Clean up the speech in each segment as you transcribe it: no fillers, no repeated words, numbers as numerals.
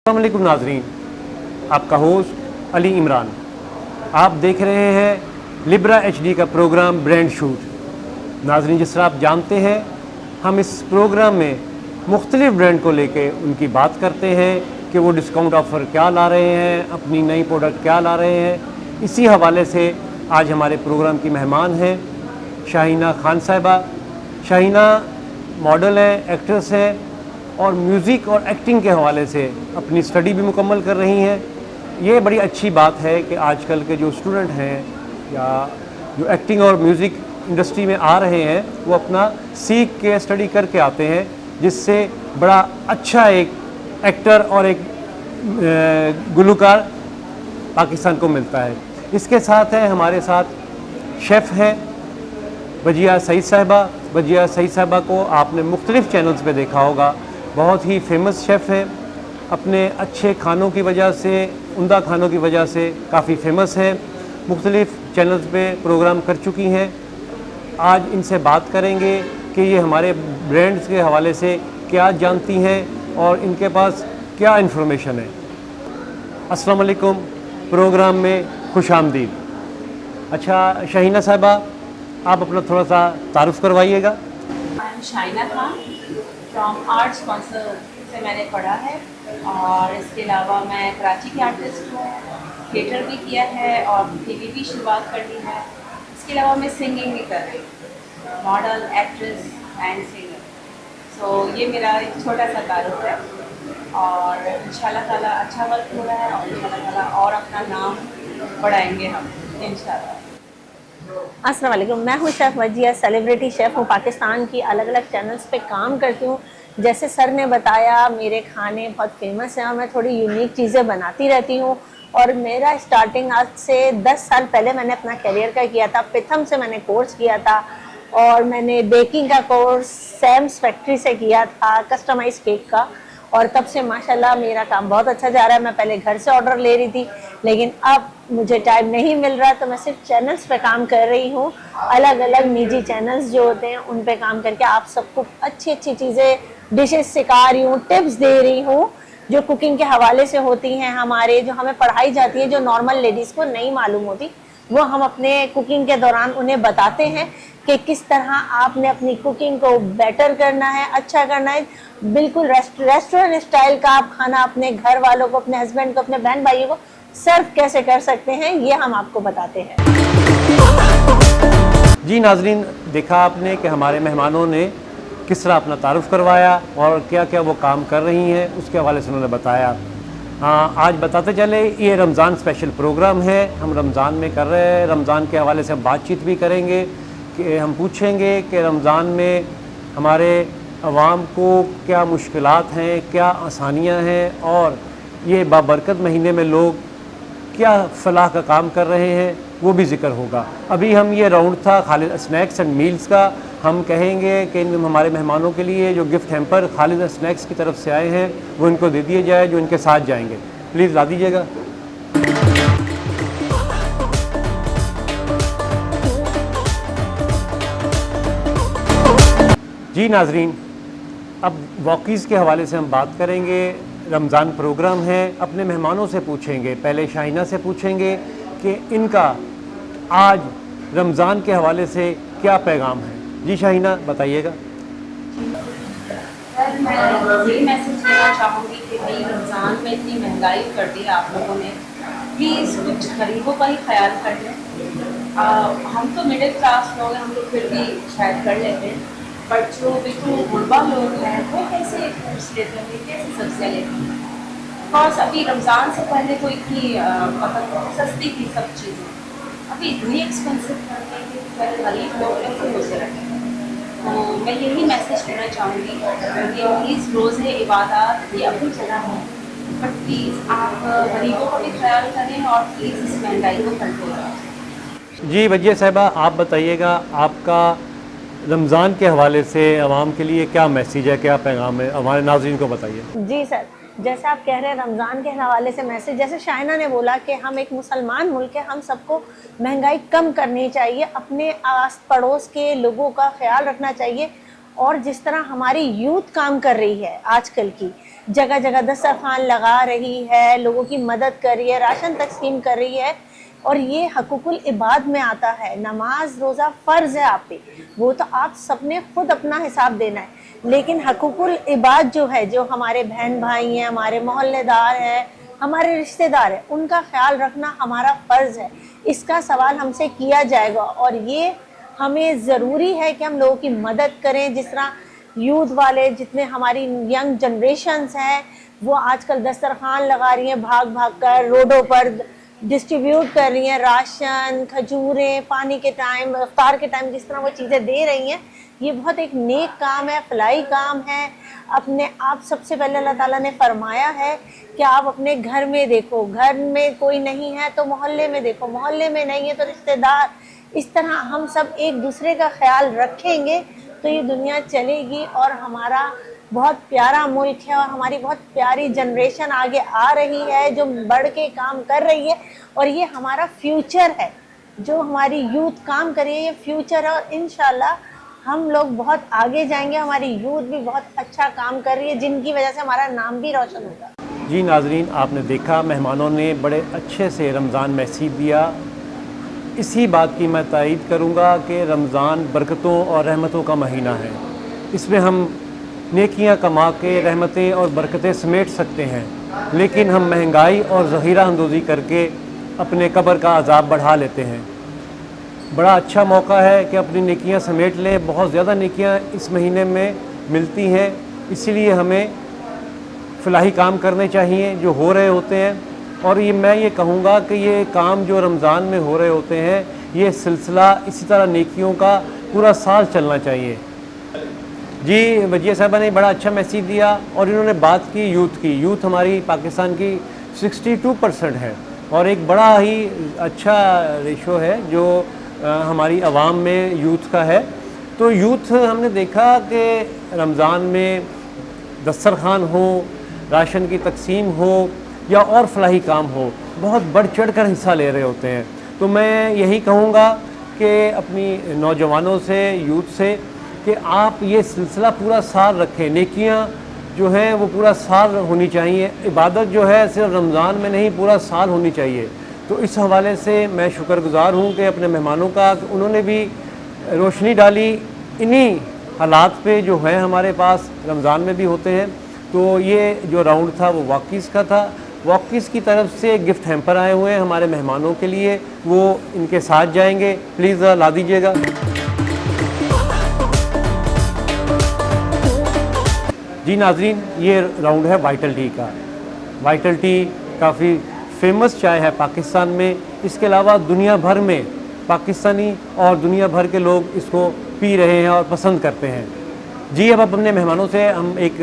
अस्सलाम वालेकुम नाजरीन, आपका होस्ट अली इमरान। आप देख रहे हैं लिब्रा HD का प्रोग्राम ब्रांड शूट। नाजरीन, जिस तरह आप जानते हैं, हम इस प्रोग्राम में मुख्तलिफ़ ब्रांड को लेके उनकी बात करते हैं कि वो डिस्काउंट ऑफ़र क्या ला रहे हैं, अपनी नई प्रोडक्ट क्या ला रहे हैं। इसी हवाले से आज हमारे प्रोग्राम की मेहमान हैं शाहीना खान साहिबा। शाहीना मॉडल है, एक्ट्रेस है और म्यूज़िक और एक्टिंग के हवाले से अपनी स्टडी भी मुकम्मल कर रही हैं। ये बड़ी अच्छी बात है कि आजकल के जो स्टूडेंट हैं या जो एक्टिंग और म्यूज़िक इंडस्ट्री में आ रहे हैं वो अपना सीख के स्टडी करके आते हैं, जिससे बड़ा अच्छा एक एक्टर और एक गुलकार पाकिस्तान को मिलता है। इसके साथ है हमारे साथ शेफ़ हैं वजिया सईद साहिबा। वजिया सईद साहिबा को आपने मुख्तलिफ़ चैनल्स पे देखा होगा, बहुत ही फेमस शेफ़ है। अपने अच्छे खानों की वजह से, उम्दा खानों की वजह से काफ़ी फेमस है। मुख्तलिफ़ चैनल्स पे प्रोग्राम कर चुकी हैं। आज इनसे बात करेंगे कि ये हमारे ब्रांड्स के हवाले से क्या जानती हैं और इनके पास क्या इन्फॉर्मेशन है। अस्सलाम वालेकुम, प्रोग्राम में खुश आमदीद। अच्छा शाहीना साहिबा, आप अपना थोड़ा सा तारुफ़ करवाइएगा। I am Shaheena Khan from Arts Council से मैंने पढ़ा है और इसके अलावा मैं कराची की आर्टिस्ट हूँ, थिएटर भी किया है और टीवी भी शुरुआत कर दी है। इसके अलावा मैं सिंगिंग भी कर रही हूँ, मॉडल, एक्ट्रेस एंड सिंगर। सो ये मेरा एक छोटा सा तारुफ है और इंशाल्लाह ताला अच्छा वक्त हो रहा है और इंशाल्लाह ताला और अपना नाम बढ़ाएंगे हम इंशाल्लाह। अस्सलाम वालेकुम, मैं हूँ शेफ़ वजिया, सेलिब्रिटी शेफ़ हूँ। पाकिस्तान की अलग अलग चैनल्स पे काम करती हूँ। जैसे सर ने बताया, मेरे खाने बहुत फेमस हैं और मैं थोड़ी यूनिक चीज़ें बनाती रहती हूँ। और मेरा स्टार्टिंग आज से 10 साल पहले मैंने अपना करियर का किया था। पिथम से मैंने कोर्स किया था और मैंने बेकिंग का कोर्स सैम्स फैक्ट्री से किया था, कस्टमाइज केक का। और तब से माशाल्लाह मेरा काम बहुत अच्छा जा रहा है। मैं पहले घर से ऑर्डर ले रही थी, लेकिन अब मुझे टाइम नहीं मिल रहा, तो मैं सिर्फ चैनल्स पे काम कर रही हूँ। अलग अलग निजी चैनल्स जो होते हैं उन पे काम करके आप सबको अच्छी अच्छी चीज़ें, डिशेस सिखा रही हूँ, टिप्स दे रही हूँ जो कुकिंग के हवाले से होती हैं हमारे, जो हमें पढ़ाई जाती है, जो नॉर्मल लेडीज़ को नहीं मालूम होती, वो हम अपने कुकिंग के दौरान उन्हें बताते हैं कि किस तरह आपने अपनी कुकिंग को बेटर करना है, अच्छा करना है। बिल्कुल रेस्टोरेंट स्टाइल का आप खाना अपने घर वालों को, अपने हस्बैंड को, अपने बहन भाइयों को सर्व कैसे कर सकते हैं, ये हम आपको बताते हैं। जी नाजरीन, देखा आपने कि हमारे मेहमानों ने किस तरह अपना तारुफ़ करवाया और क्या क्या वो काम कर रही हैं, उसके हवाले से उन्होंने बताया। आज बताते चले, ये रमज़ान स्पेशल प्रोग्राम है, हम रमज़ान में कर रहे हैं। रमज़ान के हवाले से हम बातचीत भी करेंगे कि हम पूछेंगे कि रमज़ान में हमारे अवाम को क्या मुश्किलात हैं, क्या आसानियां हैं और ये बाबरकत महीने में लोग क्या फलाह का काम कर रहे हैं, वो भी ज़िक्र होगा। अभी हम ये राउंड था खालिद स्नैक्स एंड मील्स का। हम कहेंगे कि इन हमारे मेहमानों के लिए जो गिफ्ट हैम्पर खालिद स्नैक्स की तरफ से आए हैं वो इनको दे दिए जाए, जो इनके साथ जाएंगे। प्लीज़ ला दीजिएगा। जी नाजरीन, अब वॉकीज़ के हवाले से हम बात करेंगे। रमज़ान प्रोग्राम है, अपने मेहमानों से पूछेंगे। पहले शाहीना से पूछेंगे कि इनका आज रमज़ान के हवाले से क्या पैगाम है। जी शाहीना, बताइएगा। सर, मैं यही मैसेज देना चाहूँगी कि भाई रमज़ान में इतनी महंगाई कर दी आप लोगों ने, प्लीज़ कुछ गरीबों का ही ख्याल कर लें। हम तो मिडिल क्लास लोग हैं, हम तो फिर भी शायद कर लेते हैं, बट जो बिल्कुल गुरबा लोग हैं वो कैसे फ्रूट्स लेते होंगे, कैसे सब्जियाँ लेते होंगे। बिकॉज अभी रमज़ान से पहले तो इतनी मतलब सस्ती थी सब चीज़ें, अभी इतनी एक्सपेंसिव कर गई कि फिर गरीब लोग कैसे रोज़े रखें। तो मैं यही मैसेज देना चाहूँगी कि प्लीज़ रोज़े इबादत ये अपनी जगह है, बट प्लीज़ आप गरीबों का भी ख्याल करें और प्लीज़ इस महंगाई को कंट्रोल करें। जी वजिया साहिबा, आप बताइएगा, आपका रमज़ान के हवाले से आवाम के लिए क्या मैसेज है, क्या पैगाम है, हमारे नाज़रीन को बताइए। जी सर, जैसे आप कह रहे हैं रमज़ान के हवाले से मैसेज, जैसे शाहीना ने बोला कि हम एक मुसलमान मुल्क है, हम सबको महंगाई कम करनी चाहिए, अपने आस पड़ोस के लोगों का ख्याल रखना चाहिए اور جس طرح ہماری یوتھ کام کر رہی ہے آج کل کی، جگہ جگہ دسترخوان لگا رہی ہے، لوگوں کی مدد کر رہی ہے، راشن تقسیم کر رہی ہے، اور یہ حقوق العباد میں آتا ہے. نماز روزہ فرض ہے آپ پہ، وہ تو آپ سب نے خود اپنا حساب دینا ہے، لیکن حقوق العباد جو ہے، جو ہمارے بہن بھائی ہیں، ہمارے محلے دار ہیں، ہمارے رشتہ دار ہیں، ان کا خیال رکھنا ہمارا فرض ہے. اس کا سوال ہم سے کیا جائے گا، اور یہ ہمیں ضروری ہے کہ ہم لوگوں کی مدد کریں. جس طرح یوتھ والے، جتنے ہماری ینگ جنریشنز ہیں، وہ آج کل دسترخوان لگا رہی ہیں، بھاگ بھاگ کر روڈوں پر ڈسٹریبیوٹ کر رہی ہیں، راشن، کھجوریں، پانی کے ٹائم، افطار کے ٹائم جس طرح وہ چیزیں دے رہی ہیں، یہ بہت ایک نیک کام ہے، فلاحی کام ہے. اپنے آپ سب سے پہلے اللہ تعالیٰ نے فرمایا ہے کہ آپ اپنے گھر میں دیکھو، گھر میں کوئی نہیں ہے تو محلے میں دیکھو، محلے میں نہیں ہے تو رشتہ دار. اس طرح ہم سب ایک دوسرے کا خیال رکھیں گے تو یہ دنیا چلے گی، اور ہمارا بہت پیارا ملک ہے، اور ہماری بہت پیاری جنریشن آگے آ رہی ہے جو بڑھ کے کام کر رہی ہے، اور یہ ہمارا فیوچر ہے. جو ہماری یوتھ کام کر رہی ہے، یہ فیوچر ہے، اور انشاءاللہ ہم لوگ بہت آگے جائیں گے. ہماری یوتھ بھی بہت اچھا کام کر رہی ہے، جن کی وجہ سے ہمارا نام بھی روشن ہوگا. جی ناظرین، آپ نے دیکھا مہمانوں نے بڑے اچھے سے رمضان میسیج دیا. اسی بات کی میں تائید کروں گا کہ رمضان برکتوں اور رحمتوں کا مہینہ ہے. اس میں ہم نیکیاں کما کے رحمتیں اور برکتیں سمیٹ سکتے ہیں، لیکن ہم مہنگائی اور ذخیرہ اندوزی کر کے اپنے قبر کا عذاب بڑھا لیتے ہیں. بڑا اچھا موقع ہے کہ اپنی نیکیاں سمیٹ لیں. بہت زیادہ نیکیاں اس مہینے میں ملتی ہیں، اسی لیے ہمیں فلاحی کام کرنے چاہیے جو ہو رہے ہوتے ہیں. اور میں یہ کہوں گا کہ یہ کام جو رمضان میں ہو رہے ہوتے ہیں، یہ سلسلہ اسی طرح نیکیوں کا پورا سال چلنا چاہیے. جی وجیہ صاحبہ نے بڑا اچھا میسیج دیا، اور انہوں نے بات کی یوتھ کی. یوتھ ہماری پاکستان کی 62% ہے، اور ایک بڑا ہی اچھا ریشو ہے جو ہماری عوام میں یوتھ کا ہے. تو یوتھ ہم نے دیکھا کہ رمضان میں دسترخوان ہو، راشن کی تقسیم ہو یا اور فلاحی کام ہو، بہت بڑھ چڑھ کر حصہ لے رہے ہوتے ہیں. تو میں یہی کہوں گا کہ اپنی نوجوانوں سے، یوتھ سے، کہ آپ یہ سلسلہ پورا سال رکھیں. نیکیاں جو ہیں وہ پورا سال ہونی چاہیے. عبادت جو ہے صرف رمضان میں نہیں، پورا سال ہونی چاہیے. تو اس حوالے سے میں شکر گزار ہوں کہ اپنے مہمانوں کا، کہ انہوں نے بھی روشنی ڈالی انہی حالات پہ جو ہیں ہمارے پاس رمضان میں بھی ہوتے ہیں. تو یہ جو راؤنڈ تھا وہ واکیز کا تھا. واکیز کی طرف سے گفٹ ہیمپر آئے ہوئے ہیں ہمارے مہمانوں کے لیے، وہ ان کے ساتھ جائیں گے. پلیز لا دیجیے گا. جی ناظرین، یہ راؤنڈ ہے وائٹل ٹی کا. وائٹل ٹی کافی فیمس چائے ہے پاکستان میں. اس کے علاوہ دنیا بھر میں پاکستانی اور دنیا بھر کے لوگ اس کو پی رہے ہیں اور پسند کرتے ہیں. جی اب اپنے مہمانوں سے ہم ایک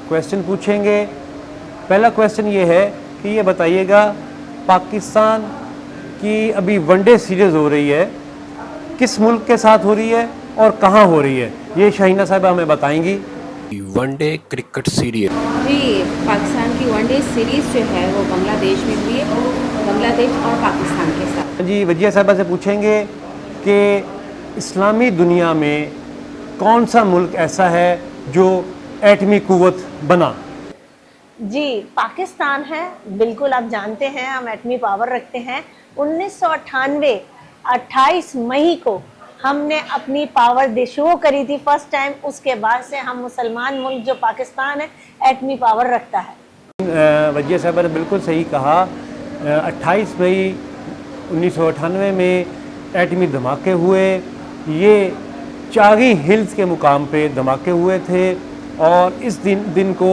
کویسچن پوچھیں گے. پہلا کویسچن یہ ہے کہ یہ بتائیے گا، پاکستان کی ابھی ون ڈے سیریز ہو رہی ہے، کس ملک کے ساتھ ہو رہی ہے اور کہاں ہو رہی ہے؟ یہ شاہینہ صاحبہ ہمیں بتائیں گی. ون ڈے کرکٹ سیریز جی پاکستان کی ون ڈے سیریز جو ہے وہ بنگلہ دیش میں ہوئی ہے، بنگلہ دیش اور پاکستان کے ساتھ. جی وجیہ صاحبہ سے پوچھیں گے کہ اسلامی دنیا میں کون سا ملک ایسا ہے جو ایٹمی قوت بنا؟ جی پاکستان ہے، بالکل آپ جانتے ہیں ہم ایٹمی پاور رکھتے ہیں. 1998 28 مئی کو ہم نے اپنی پاور شو کری تھی فرسٹ ٹائم. اس کے بعد سے ہم مسلمان ملک جو پاکستان ہے ایٹمی پاور رکھتا ہے. وجیہ صاحبہ نے بالکل صحیح کہا. 28 مئی 1998 میں ایٹمی دھماکے ہوئے. یہ چاغی ہلز کے مقام پہ دھماکے ہوئے تھے، اور اس دن کو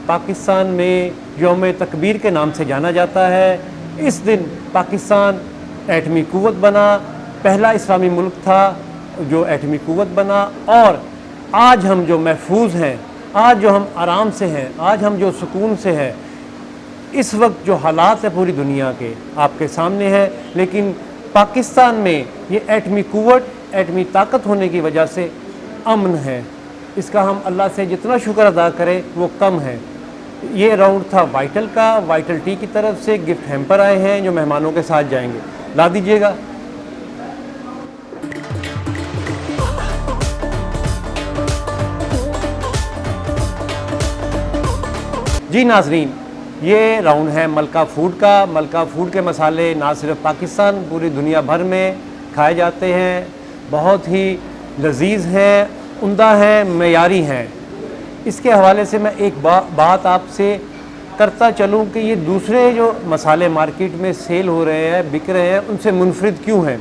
پاکستان میں یوم تکبیر کے نام سے جانا جاتا ہے. اس دن پاکستان ایٹمی قوت بنا، پہلا اسلامی ملک تھا جو ایٹمی قوت بنا. اور آج ہم جو محفوظ ہیں، آج جو ہم آرام سے ہیں، آج ہم جو سکون سے ہیں، اس وقت جو حالات ہے پوری دنیا کے آپ کے سامنے ہے، لیکن پاکستان میں یہ ایٹمی قوت، ایٹمی طاقت ہونے کی وجہ سے امن ہے. اس کا ہم اللہ سے جتنا شکر ادا کریں وہ کم ہے. یہ راؤنڈ تھا وائٹل کا. وائٹل ٹی کی طرف سے گفٹ ہیمپر آئے ہیں جو مہمانوں کے ساتھ جائیں گے. لا دیجیے گا. जी नाजरीन, ये राउंड है मलका फूड का। मलका फूड के मसाले ना सिर्फ पाकिस्तान, पूरी दुनिया भर में खाए जाते हैं। बहुत ही लजीज हैं, उम्दा हैं, मेयारी हैं। इसके हवाले से मैं एक बात आपसे करता चलूं कि ये दूसरे जो मसाले मार्केट में सेल हो रहे हैं, बिक रहे हैं, उनसे मुनफरिद क्यों हैं।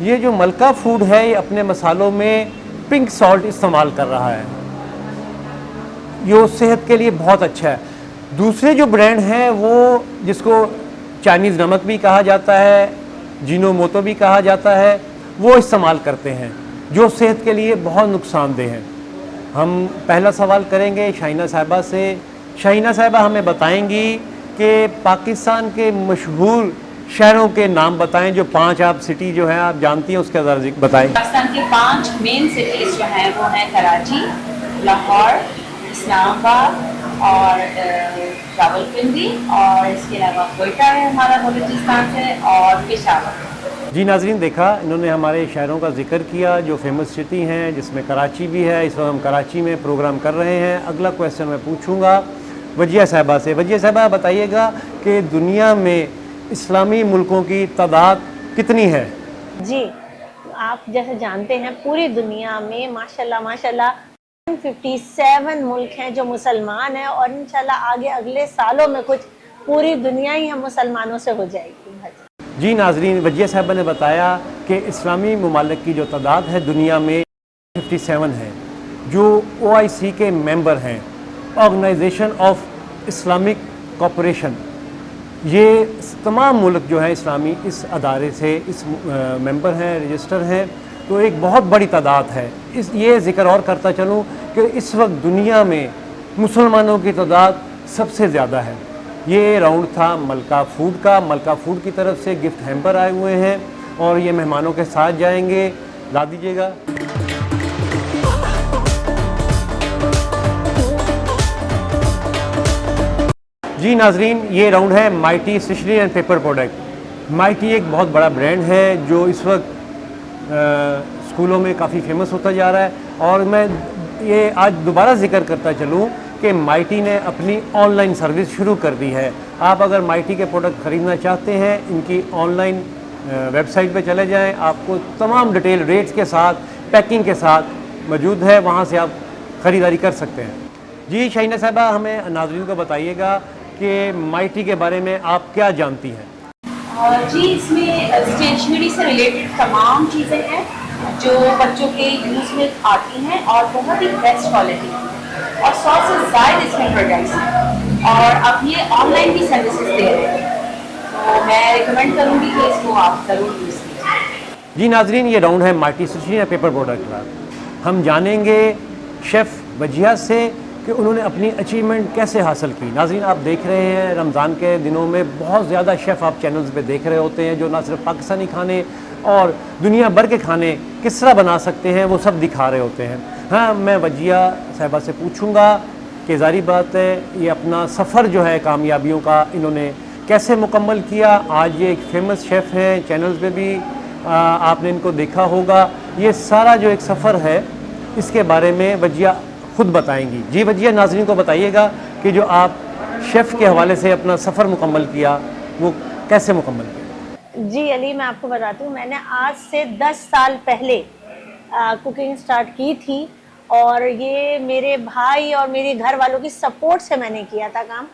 ये जो मलका फूड है, ये अपने मसालों में पिंक सॉल्ट इस्तेमाल कर रहा है, ये सेहत के लिए बहुत अच्छा है। दूसरे जो ब्रांड हैं वो जिसको चाइनीज़ नमक भी कहा जाता है, जीनोमोतो भी कहा जाता है, वो इस्तेमाल करते हैं, जो सेहत के लिए बहुत नुकसानदेह हैं। हम पहला सवाल करेंगे शाहीना साहिबा से। शाहीना साहिबा हमें बताएंगी कि पाकिस्तान के मशहूर शहरों के नाम बताएं, जो 5 आप सिटी जो हैं आप जानती हैं, उसके ज़रा बताएं। पाकिस्तान के 5 मेन सिटीज़ जो हैं वो हैं कराची, लाहौर, इस्लामाबाद और रावलपिंडी, और इसके अलावा कोयटा है हमारा बलूचिस्तान से, और पेशावर। जी नाजरीन, देखा इन्होंने हमारे शहरों का जिक्र किया जो फेमस सिटी हैं, जिसमें कराची भी है। इस वक्त हम कराची में प्रोग्राम कर रहे हैं। अगला क्वेश्चन मैं पूछूंगा वजिया साहिबा से। वजिया साहिबा बताइएगा कि दुनिया में इस्लामी मुल्कों की तादाद कितनी है? जी, आप जैसे जानते हैं पूरी दुनिया में माशाल्लाह माशाल्लाह 157 मुल्क हैं जो मुसलमान हैं, और इंशाल्लाह आगे अगले सालों में कुछ पूरी दुनिया ही हम मुसलमानों से हो जाएगी। जी नाजरीन, वजिया साहिबा ने बताया कि इस्लामी ममालिक की जो तादाद है दुनिया में 57 है, जो OIC के मेंबर हैं, ऑर्गेनाइजेशन ऑफ इस्लामिक कॉपरेशन। ये तमाम मुल्क जो हैं इस्लामी इस अदारे से इस मेंबर हैं, रजिस्टर हैं, तो एक बहुत बड़ी तादाद है। ये ज़िक्र और करता चलूँ कि इस वक्त दुनिया में मुसलमानों की तादाद सबसे ज़्यादा है। ये राउंड था मलका फूड का। मलका फूड की तरफ से गिफ्ट हैम्पर आए हुए हैं और ये मेहमानों के साथ जाएंगे। ला दीजिएगा। जी नाजरीन, ये राउंड है Mighty stationery and paper product. Mighty एक बहुत बड़ा ब्रांड है जो इस वक्त स्कूलों में काफ़ी फेमस होता जा रहा है, और मैं ये आज दोबारा जिक्र करता चलूँ कि माइटी ने अपनी ऑनलाइन सर्विस शुरू कर दी है। आप अगर माइटी के प्रोडक्ट ख़रीदना चाहते हैं, इनकी ऑनलाइन वेबसाइट पे चले जाएं, आपको तमाम डिटेल रेट्स के साथ, पैकिंग के साथ मौजूद है, वहाँ से आप ख़रीदारी कर सकते हैं। जी शाहीना साहिबा, हमें नाज़रीन को बताइएगा कि माइटी के बारे में आप क्या जानती हैं? जी, इसमें स्टेशनरी से रिलेटेड तमाम चीज़ें हैं जो बच्चों के यूज़ में आती हैं, और बहुत ही बेस्ट क्वालिटी और 100 से ज़्यादा इसमें प्रोडक्ट्स हैं, और अब ये ऑनलाइन भी सर्विसेज दे रहे हैं, तो मैं रिकमेंड करूँगी कि इसको आप ज़रूर यूज़ कीजिए। जी नाजरीन, ये राउंड है Mighty stationery and paper product का। हम जानेंगे शेफ़ वजिया से कि उन्होंने अपनी अचीवमेंट कैसे हासिल की। नाज़रीन, आप देख रहे हैं रमज़ान के दिनों में बहुत ज़्यादा शेफ़ आप चैनल्स पे देख रहे होते हैं जो ना सिर्फ पाकिस्तानी खाने और दुनिया भर के खाने किस तरह बना सकते हैं वो सब दिखा रहे होते हैं। हाँ, मैं वजिया साहिबा से पूछूंगा कि ज़ाहिर बात है ये अपना सफ़र जो है कामयाबियों का इन्होंने कैसे मुकम्मल किया। आज ये एक फेमस शेफ़ हैं, चैनल्स पे भी आपने इनको देखा होगा। ये सारा जो एक सफ़र है इसके बारे में वजिया खुद बताएंगी। जी वजिया, नाज़रीन को बताइएगा कि जो आप शेफ़ के हवाले से अपना सफ़र मुकम्मल किया वो कैसे मुकम्मल किया? जी अली, मैं आपको बताती हूँ, मैंने आज से 10 साल पहले कुकिंग स्टार्ट की थी, और ये मेरे भाई और मेरे घर वालों की सपोर्ट से मैंने किया था काम,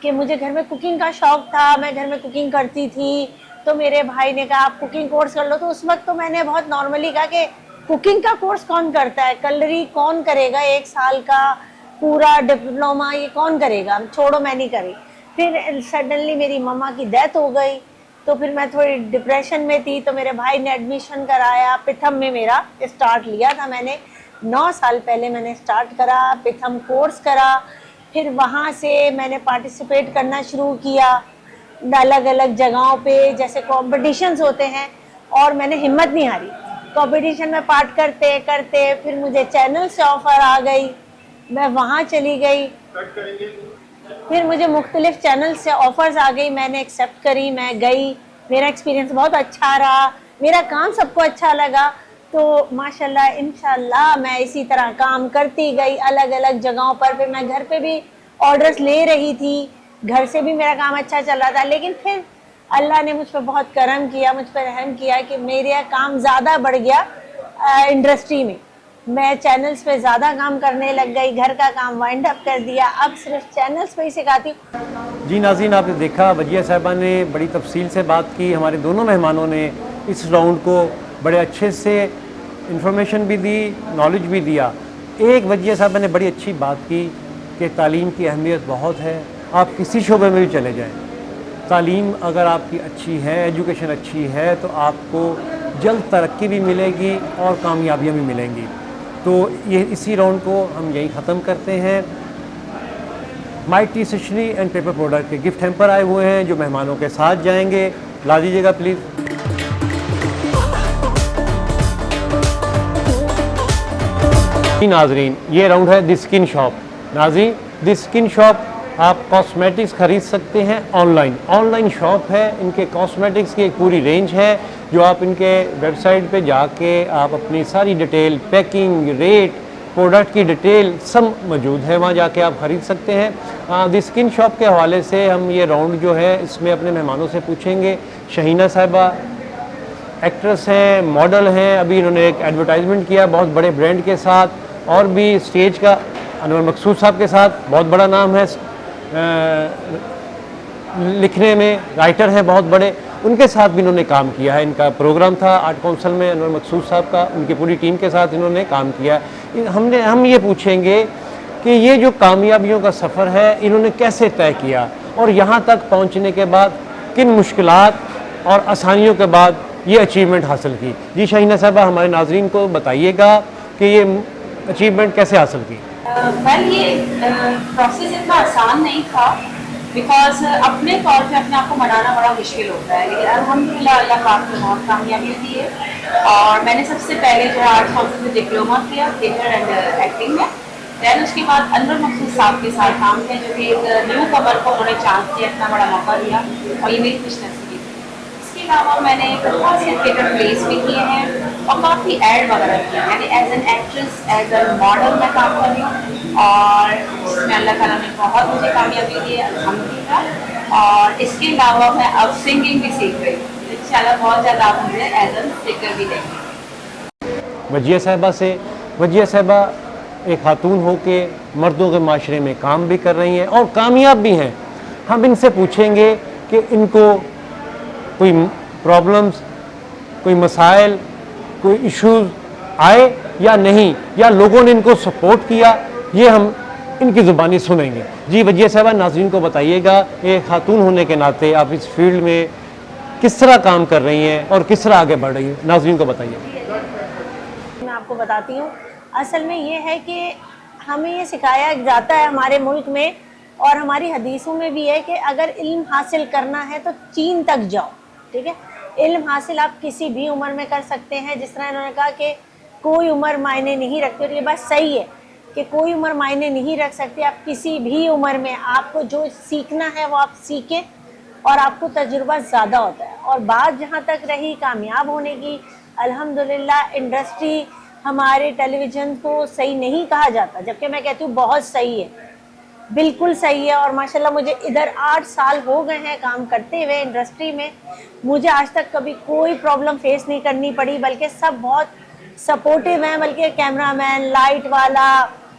कि मुझे घर में कुकिंग का शौक़ था, मैं घर में कुकिंग करती थी, तो मेरे भाई ने कहा आप कुकिंग कोर्स कर लो। तो उस वक्त तो मैंने बहुत नॉर्मली कहा कि कुकिंग का कोर्स कौन करता है, कलरी कौन करेगा, 1 साल का पूरा डिप्लोमा ये कौन करेगा, छोड़ो मैं नहीं करी। फिर सडनली मेरी मम्मा की डेथ हो गई, तो फिर मैं थोड़ी डिप्रेशन में थी, तो मेरे भाई ने एडमिशन कराया, पिथम में मेरा स्टार्ट लिया था मैंने। 9 साल पहले मैंने स्टार्ट करा, पिथम कोर्स करा, फिर वहाँ से मैंने पार्टिसिपेट करना शुरू किया अलग अलग जगहों पे, जैसे कॉम्पिटिशन्स होते हैं, और मैंने हिम्मत नहीं हारी। कंपटीशन में पार्ट करते करते फिर मुझे चैनल से ऑफ़र आ गई, मैं वहाँ चली गई, फिर मुझे मुख्तलिफ चैनल से ऑफ़र्स आ गई, मैंने एक्सेप्ट करी, मैं गई, मेरा एक्सपीरियंस बहुत अच्छा रहा, मेरा काम सबको अच्छा लगा, तो माशाल्लाह इंशाल्लाह मैं इसी तरह काम करती गई अलग अलग जगहों पर। फिर मैं घर पे भी ऑर्डर्स ले रही थी, घर से भी मेरा काम अच्छा चल रहा था, लेकिन फिर अल्लाह ने मुझ पर बहुत करम किया, मुझ पर रहम किया कि मेरा काम ज़्यादा बढ़ गया इंडस्ट्री में। मैं चैनल्स पे ज़्यादा काम करने लग गई, घर का काम वाइंड अप कर दिया, अब सिर्फ चैनल्स पे ही सिखाती हूँ। जी नाज़रीन, आपने देखा वजिया साहिबा ने बड़ी तफसील से बात की। हमारे दोनों मेहमानों ने इस राउंड को बड़े अच्छे से इंफॉर्मेशन भी दी, नॉलेज भी दिया। एक वजिया साहिबा ने बड़ी अच्छी बात की कि तालीम की अहमियत बहुत है। आप किसी शोबे में भी चले जाएं, तालीम अगर आपकी अच्छी है, एजुकेशन अच्छी है, तो आपको जल्द तरक्की भी मिलेगी और कामयाबियाँ भी मिलेंगी। तो ये इसी राउंड को हम यहीं ख़त्म करते हैं। Mighty stationery and paper product के गिफ्ट हैम्पर आए हुए हैं जो मेहमानों के साथ जाएंगे, ला दीजिएगा प्लीज़। नाजरीन, ये राउंड है द स्किन शॉप। नाजरीन, द स्किन शॉप आप कॉस्मेटिक्स ख़रीद सकते हैं ऑनलाइन शॉप है। इनके कॉस्मेटिक्स की एक पूरी रेंज है जो आप इनके वेबसाइट पे जाके आप अपनी सारी डिटेल, पैकिंग, रेट, प्रोडक्ट की डिटेल सब मौजूद है, वहाँ जाके आप ख़रीद सकते हैं। द स्किन शॉप के हवाले से हम ये राउंड जो है इसमें अपने मेहमानों से पूछेंगे। शहीना साहिबा एक्ट्रेस हैं, मॉडल हैं, अभी इन्होंने एक एडवर्टाइजमेंट किया बहुत बड़े ब्रांड के साथ, और भी स्टेज का अनवर मकसूद साहब के साथ बहुत बड़ा नाम है, लिखने में राइटर हैं बहुत बड़े, उनके साथ भी इन्होंने काम किया है। इनका प्रोग्राम था आर्ट काउंसिल में अनवर मकसूद साहब का, उनकी पूरी टीम के साथ इन्होंने काम किया। हम ये पूछेंगे कि ये जो कामयाबियों का सफ़र है इन्होंने कैसे तय किया और यहाँ तक पहुँचने के बाद किन मुश्किलात और आसानियों के बाद ये अचीवमेंट हासिल की। जी शहीना साहबा, हमारे नाजरीन को बताइएगा कि ये अचीवमेंट कैसे हासिल की। वेल, ये प्रोसेस इतना आसान नहीं था, बिकॉज अपने तौर पे अपने आप को मनाना बड़ा मुश्किल होता है, लेकिन अल्हम्दुलिल्लाह अल्लाह पाक ने बहुत कामयाबी दी है। और मैंने सबसे पहले जो है आर्ट काउंसिल में डिप्लोमा किया थिएटर एंड एक्टिंग में। दैन उसके बाद अनवर मकसूद साहब के साथ काम किया, जो कि एक न्यू कमर को उन्होंने चांस दिया, इतना बड़ा मौका दिया, और ये मेरी खुशनसीबी थी। इसके अलावा मैंने बहुत से थिएटर प्लेस भी किए हैं और काफ़ी ऐड वगैरह किए हैं। यानी as an actress, as an model मैं काम कर रही हूँ, और इसमें अल्लाह ताला ने बहुत मुझे कामयाबी दी है अल्हम्दुलिल्लाह। और इसके अलावा मैं अब सिंगिंग भी सीख रही हूँ, इंशाल्लाह बहुत ज़्यादा आप मुझे एज एन सिंगर भी देखेंगे। वजिया साहिबा से, वजिया साहिबा एक खातून हो के मर्दों के माशरे में काम भी कर रही हैं और कामयाब भी हैं। हम इनसे पूछेंगे कि इनको कोई प्रॉब्लम्स, कोई मसाइल, कोई इश्यूज़ आए या नहीं, या लोगों ने इनको सपोर्ट किया, ये हम इनकी ज़ुबानी सुनेंगे। जी वजिया साहिबा, नाज़रीन को बताइएगा एक खातून होने के नाते आप इस फील्ड में किस तरह काम कर रही हैं और किस तरह आगे बढ़ रही हैं, नाज़रीन को बताइए। मैं आपको बताती हूँ, असल में ये है कि हमें ये सिखाया जाता है हमारे मुल्क में और हमारी हदीसों में भी है कि अगर इल्म हासिल करना है तो चीन तक जाओ, ठीक है। इल्म हासिल आप किसी भी उम्र में कर सकते हैं। जिस तरह इन्होंने कहा कि कोई उम्र मायने नहीं रखती, और ये बात सही है कि कोई उम्र मायने नहीं रख सकती। आप किसी भी उम्र में आपको जो सीखना है वो आप सीखें और आपको तजुर्बा ज़्यादा होता है। और बात जहाँ तक रही कामयाब होने की, अल्हम्दुलिल्लाह इंडस्ट्री हमारे टेलीविज़न को सही नहीं कहा जाता, जबकि मैं कहती हूँ बहुत सही है, बिल्कुल सही है। और माशाल्लाह मुझे इधर 8 साल हो गए हैं काम करते हुए इंडस्ट्री में, मुझे आज तक कभी कोई प्रॉब्लम फेस नहीं करनी पड़ी, बल्कि सब बहुत सपोर्टिव हैं। बल्कि कैमरामैन, लाइट वाला,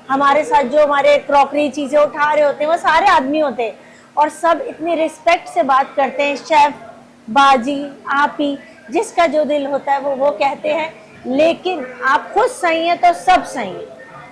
हमारे साथ जो हमारे क्रॉकरी चीज़ें उठा रहे होते हैं वो सारे आदमी होते हैं, और सब इतनी रिस्पेक्ट से बात करते हैं। शेफ़, बाजी, आपी, जिसका जो दिल होता है वो कहते हैं। लेकिन आप खुद सही हैं तो सब सही हैं,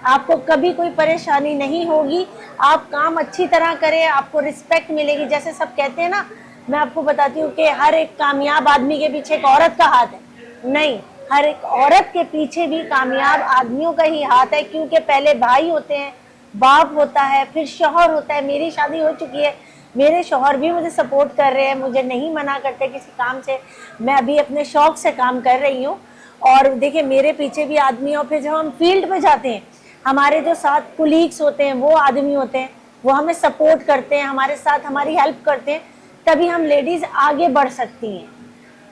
आपको कभी कोई परेशानी नहीं होगी। आप काम अच्छी तरह करें, आपको रिस्पेक्ट मिलेगी। जैसे सब कहते हैं ना, मैं आपको बताती हूँ कि हर एक कामयाब आदमी के पीछे एक औरत का हाथ है, नहीं, हर एक औरत के पीछे भी कामयाब आदमियों का ही हाथ है, क्योंकि पहले भाई होते हैं, बाप होता है, फिर शौहर होता है। मेरी शादी हो चुकी है, मेरे शौहर भी मुझे सपोर्ट कर रहे हैं, मुझे नहीं मना करते किसी काम से। मैं अभी अपने शौक से काम कर रही हूँ, और देखिए मेरे पीछे भी आदमी हैं। और फिर जब हम फील्ड पे जाते हैं, हमारे जो साथ कुलीग्स होते हैं वो आदमी होते हैं, वो हमें सपोर्ट करते हैं, हमारे साथ हमारी हेल्प करते हैं, तभी हम लेडीज़ आगे बढ़ सकती हैं।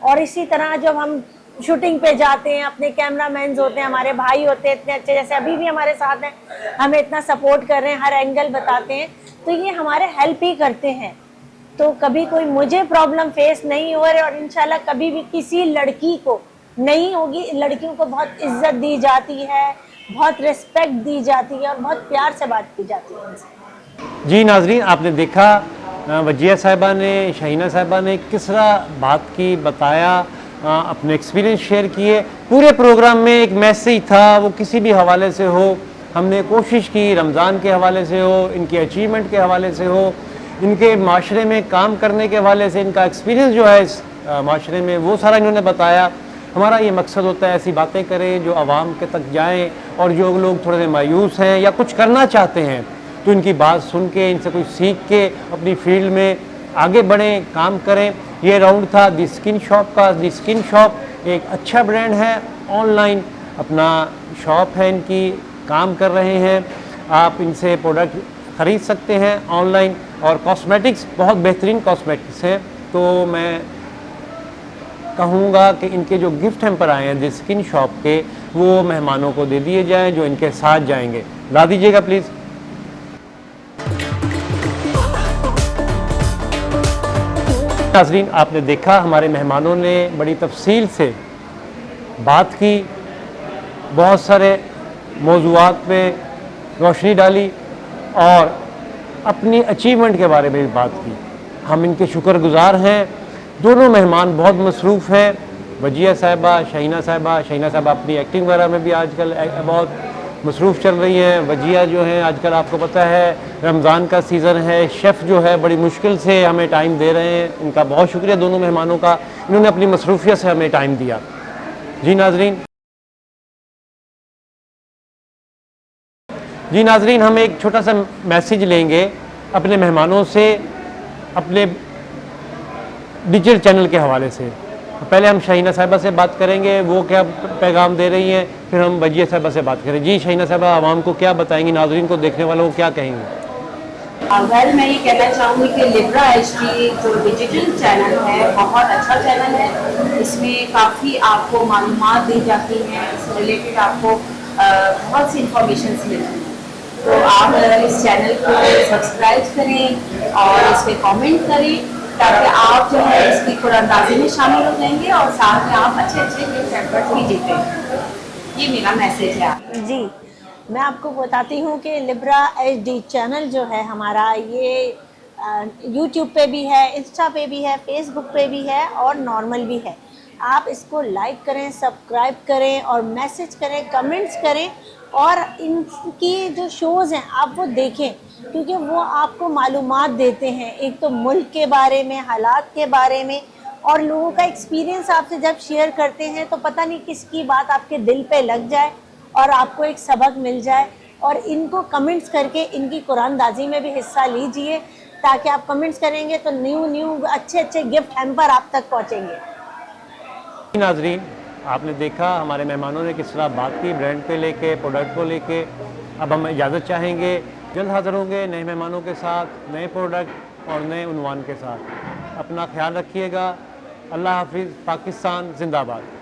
और इसी तरह जब हम शूटिंग पे जाते हैं, अपने कैमरा मैन्स होते हैं, हमारे भाई होते हैं इतने अच्छे, जैसे अभी भी हमारे साथ हैं, हमें इतना सपोर्ट कर रहे हैं, हर एंगल बताते हैं, तो ये हमारे हेल्प ही करते हैं। तो कभी कोई मुझे प्रॉब्लम फेस नहीं हो रही, और इंशाल्लाह कभी भी किसी लड़की को नहीं होगी। लड़कियों को बहुत इज्जत दी जाती है, बहुत रिस्पेक्ट दी जाती है और बहुत प्यार से बात की जाती है उनसे। जी नाजरीन, आपने देखा वजिया साहिबा ने, शाहीना साहिबा ने किस तरह बात की, बताया, अपने एक्सपीरियंस शेयर किए। पूरे प्रोग्राम में एक मैसेज था, वो किसी भी हवाले से हो। हमने कोशिश की, रमज़ान के हवाले से हो, इनके अचीवमेंट के हवाले से हो, इनके माशरे में काम करने के हवाले से, इनका एक्सपीरियंस जो है इस माशरे में, वो सारा इन्होंने बताया। हमारा ये मकसद होता है ऐसी बातें करें जो आवाम के तक जाएं, और जो लोग थोड़े से मायूस हैं या कुछ करना चाहते हैं तो इनकी बात सुन के, इनसे कुछ सीख के अपनी फील्ड में आगे बढ़ें, काम करें। ये राउंड था दी स्किन शॉप का। दी स्किन शॉप एक अच्छा ब्रांड है, ऑनलाइन अपना शॉप है इनकी, काम कर रहे हैं। आप इनसे प्रोडक्ट ख़रीद सकते हैं ऑनलाइन, और कॉस्मेटिक्स बहुत बेहतरीन कॉस्मेटिक्स हैं। तो मैं कहूँगा कि इनके जो गिफ्ट हैम्पर आए हैं दी स्किन शॉप के, वो मेहमानों को दे दिए जाएं जो इनके साथ जाएंगे। ला दीजिएगा प्लीज़। नाज़रीन, आपने देखा हमारे मेहमानों ने बड़ी तफसील से बात की, बहुत सारे मौज़ूआत पे रोशनी डाली और अपनी अचीवमेंट के बारे में भी बात की। हम इनके शुक्रगुज़ार हैं। दोनों मेहमान बहुत मसरूफ़ हैं, वजिया साहिबा, शाहीना साहिबा। शाहीना साहिबा अपनी एक्टिंग वगैरह में भी आजकल बहुत मसरूफ़ चल रही हैं। वजिया जो हैं, आजकल आपको पता है रमज़ान का सीज़न है, शेफ़ जो है बड़ी मुश्किल से हमें टाइम दे रहे हैं। इनका बहुत शुक्रिया दोनों मेहमानों का, इन्होंने अपनी मसरूफियत से हमें टाइम दिया। जी नाज़रीन, हम एक छोटा सा मैसेज लेंगे अपने मेहमानों से, अपने डिजिटल चैनल के हवाले से। पहले हम शाहीना साहिबा से बात करेंगे, वो क्या पैगाम दे रही हैं, फिर हम वजिया साहिबा से बात करें। जी शाहीना साहिबा, आवाम को क्या बताएंगी, नाज़रीन को, देखने वालों को क्या कहेंगे? वेल, मैं ये कहना चाहूँगी कि लिब्रा एचडी जो डिजिटल चैनल है बहुत अच्छा चैनल है। इसमें काफ़ी आपको मालूमात दी जाती हैं, इससे रिलेटेड आपको बहुत सी इंफॉर्मेशन मिलती हैं। तो आप इस चैनल को सब्सक्राइब करें और इस पर कॉमेंट करें, ताकि आप जो है इसकी कुरानदाजी में शामिल हो जाएंगे और साथ में आप अच्छे अच्छे गिफ्ट हैम्पर्स भी जीतेंगे। ये मेरा मैसेज है। जी, मैं आपको बताती हूँ कि लिब्रा एचडी चैनल जो है हमारा, ये यूट्यूब पे भी है, इंस्टा पे भी है, फेसबुक पे भी है और नॉर्मल भी है। आप इसको लाइक करें, सब्सक्राइब करें और मैसेज करें, कमेंट्स करें, और इनकी जो शोज़ हैं आप वो देखें, क्योंकि वो आपको मालूमात देते हैं, एक तो मुल्क के बारे में, हालात के बारे में, और लोगों का एक्सपीरियंस आपसे जब शेयर करते हैं तो पता नहीं किसकी बात आपके दिल पे लग जाए और आपको एक सबक मिल जाए। और इनको कमेंट्स करके इनकी कुरानदाजी में भी हिस्सा लीजिए, ताकि आप कमेंट्स करेंगे तो न्यू अच्छे अच्छे गिफ्ट हैम्पर आप तक पहुँचेंगे। नाज़रीन, आपने देखा हमारे मेहमानों ने किस तरह बात की ब्रांड पे लेके, प्रोडक्ट को लेके। अब हम इजाज़त चाहेंगे, जल्द हाज़िर होंगे नए मेहमानों के साथ, नए प्रोडक्ट और नए उन्वान के साथ। अपना ख्याल रखिएगा। अल्लाह हाफिज़। पाकिस्तान जिंदाबाद।